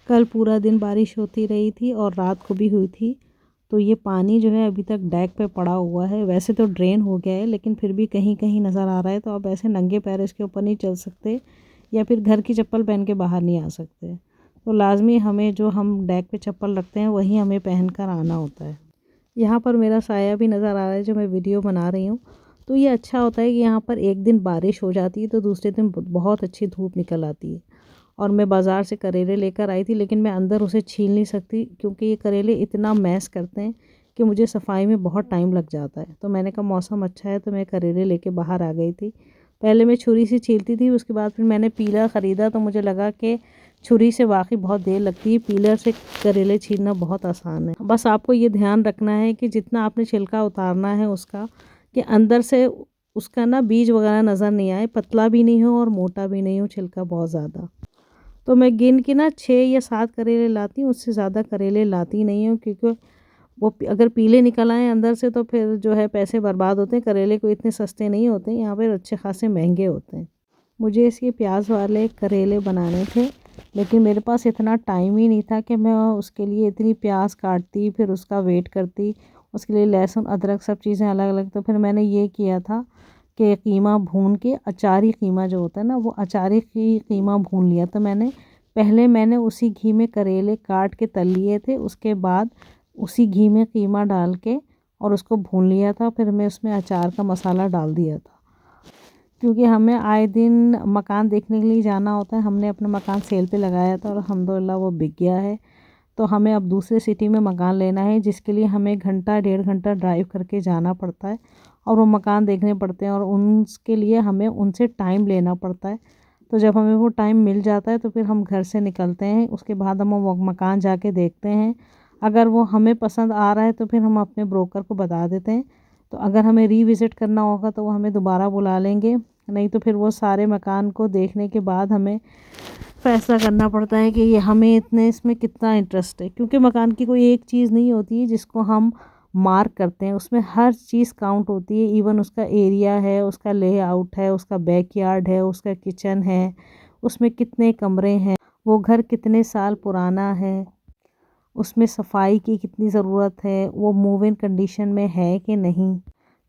कल पूरा दिन बारिश होती रही थी और रात को भी हुई थी, तो ये पानी जो है अभी तक डेक पे पड़ा हुआ है। वैसे तो ड्रेन हो गया है, लेकिन फिर भी कहीं कहीं नज़र आ रहा है। तो आप ऐसे नंगे पैर इसके ऊपर नहीं चल सकते या फिर घर की चप्पल पहन के बाहर नहीं आ सकते। तो लाजमी हमें जो हम डेक पे चप्पल रखते हैं वही हमें पहन कर आना होता है। यहाँ पर मेरा साया भी नज़र आ रहा है जो मैं वीडियो बना रही हूँ। तो ये अच्छा होता है कि यहाँ पर एक दिन बारिश हो जाती है तो दूसरे दिन बहुत अच्छी धूप निकल आती है। और मैं बाज़ार से करेले लेकर आई थी, लेकिन मैं अंदर उसे छील नहीं सकती क्योंकि ये करेले इतना मैस करते हैं कि मुझे सफाई में बहुत टाइम लग जाता है। तो मैंने कहा मौसम अच्छा है तो मैं करेले लेके बाहर आ गई थी। पहले मैं छुरी से छीलती थी, उसके बाद फिर मैंने पीलर ख़रीदा तो मुझे लगा कि छुरी से वाकई बहुत देर लगती है, पीलर से करेले छीलना बहुत आसान है। बस आपको ये ध्यान रखना है कि जितना आपने छिलका उतारना है उसका, कि अंदर से उसका ना बीज वगैरह नज़र नहीं आए, पतला भी नहीं हो और मोटा भी नहीं हो छिलका बहुत ज़्यादा। तो मैं गिन के ना 6 या 7 करेले लाती हूँ, उससे ज़्यादा करेले लाती नहीं हूँ क्योंकि वो अगर पीले निकल आए अंदर से तो फिर जो है पैसे बर्बाद होते हैं। करेले कोई इतने सस्ते नहीं होते, यहाँ पर अच्छे खासे महंगे होते हैं। मुझे इसके प्याज वाले करेले बनाने थे, लेकिन मेरे पास इतना टाइम ही नहीं था कि मैं उसके लिए इतनी प्याज काटती फिर उसका वेट करती, उसके लिए लहसुन अदरक सब चीज़ें अलग अलग। तो फिर मैंने ये किया था कि कीमा भून के, अचारी कीमा जो होता है ना, वो अचारी की कीमा भून लिया। तो मैंने उसी घी में करेले काट के तल लिए थे, उसके बाद उसी घी में कीमा डाल के और उसको भून लिया था। फिर मैं उसमें अचार का मसाला डाल दिया था क्योंकि हमें आए दिन मकान देखने के लिए जाना होता है। हमने अपना मकान सेल पे लगाया था और अल्हम्दुलिल्लाह वो बिक गया है। तो हमें अब दूसरे सिटी में मकान लेना है, जिसके लिए हमें घंटा 1.5 घंटा ड्राइव करके जाना पड़ता है और वो मकान देखने पड़ते हैं और उनके लिए हमें उनसे टाइम लेना पड़ता है। तो जब हमें वो टाइम मिल जाता है तो फिर हम घर से निकलते हैं, उसके बाद हम वो मकान जाके देखते हैं। अगर वो हमें पसंद आ रहा है तो फिर हम अपने ब्रोकर को बता देते हैं। तो अगर हमें रीविज़िट करना होगा तो वो हमें दोबारा बुला लेंगे, नहीं तो फिर वो सारे मकान को देखने के बाद हमें फैसला करना पड़ता है कि ये हमें इतने इसमें कितना इंटरेस्ट है। क्योंकि मकान की कोई एक चीज़ नहीं होती है जिसको हम मार्क करते हैं, उसमें हर चीज़ काउंट होती है। इवन उसका एरिया है, उसका लेआउट है, उसका बैकयार्ड है, उसका किचन है, उसमें कितने कमरे हैं, वो घर कितने साल पुराना है, उसमें सफाई की कितनी ज़रूरत है, वो मूव इन कंडीशन में है कि नहीं।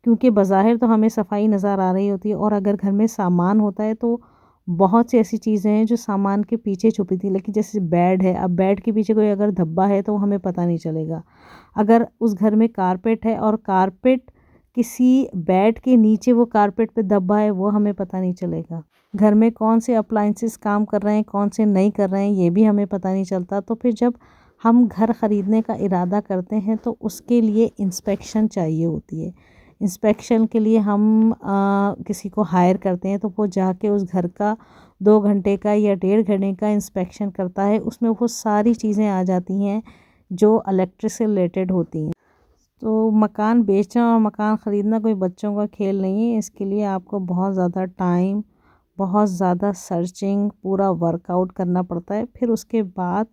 क्योंकि बज़ाहिर तो हमें सफाई नज़र आ रही होती है और अगर घर में सामान होता है तो बहुत सी ऐसी चीज़ें हैं जो सामान के पीछे छुपी थी। लेकिन जैसे बेड है, अब बेड के पीछे कोई अगर धब्बा है तो हमें पता नहीं चलेगा। अगर उस घर में कारपेट है और कारपेट किसी बेड के नीचे वो कारपेट पे धब्बा है, वो हमें पता नहीं चलेगा। घर में कौन से अप्लाइंसेस काम कर रहे हैं, कौन से नहीं कर रहे हैं, ये भी हमें पता नहीं चलता। तो फिर जब हम घर ख़रीदने का इरादा करते हैं तो उसके लिए इंस्पेक्शन चाहिए होती है। इंस्पेक्शन के लिए हम किसी को हायर करते हैं तो वो जाके उस घर का 2 घंटे का या 1.5 घंटे का इंस्पेक्शन करता है। उसमें वो सारी चीज़ें आ जाती हैं जो इलेक्ट्रिक से रिलेटेड होती हैं। तो मकान बेचना और मकान ख़रीदना कोई बच्चों का खेल नहीं है। इसके लिए आपको बहुत ज़्यादा टाइम, बहुत ज़्यादा सर्चिंग, पूरा वर्कआउट करना पड़ता है। फिर उसके बाद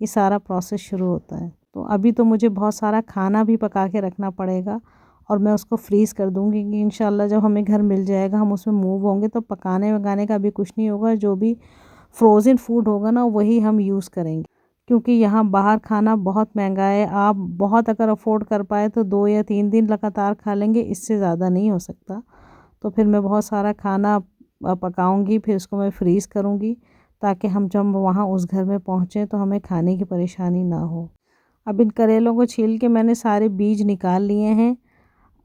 ये सारा प्रोसेस शुरू होता है। तो अभी तो मुझे बहुत सारा खाना भी पका के रखना पड़ेगा और मैं उसको फ्रीज़ कर दूँगी कि इंशाल्लाह जब हमें घर मिल जाएगा हम उसमें मूव होंगे तो पकाने वकाने का भी कुछ नहीं होगा। जो भी फ्रोज़न फूड होगा ना वही हम यूज़ करेंगे, क्योंकि यहाँ बाहर खाना बहुत महंगा है। आप बहुत अगर अफोर्ड कर पाए तो 2 या 3 दिन लगातार खा लेंगे, इससे ज़्यादा नहीं हो सकता। तो फिर मैं बहुत सारा खाना पकाऊंगी, फिर उसको मैं फ्रीज़ करूंगी ताकि हम जब वहाँ उस घर में पहुँचें तो हमें खाने की परेशानी ना हो। अब इन करेलों को छील के मैंने सारे बीज निकाल लिए हैं।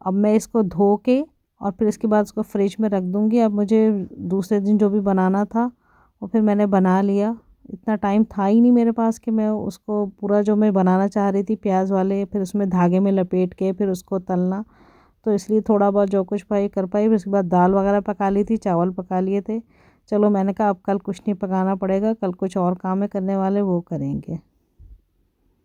अब मैं इसको धो के और फिर इसके बाद उसको फ्रिज में रख दूँगी। अब मुझे दूसरे दिन जो भी बनाना था वो फिर मैंने बना लिया। इतना टाइम था ही नहीं मेरे पास कि मैं उसको पूरा जो मैं बनाना चाह रही थी प्याज वाले, फिर उसमें धागे में लपेट के फिर उसको तलना। तो इसलिए थोड़ा बहुत जो कुछ पाई कर पाई। फिर उसके बाद दाल वगैरह पका ली थी, चावल पका लिए थे। चलो मैंने कहा अब कल कुछ नहीं पकाना पड़ेगा, कल कुछ और काम है करने वाले, वो करेंगे।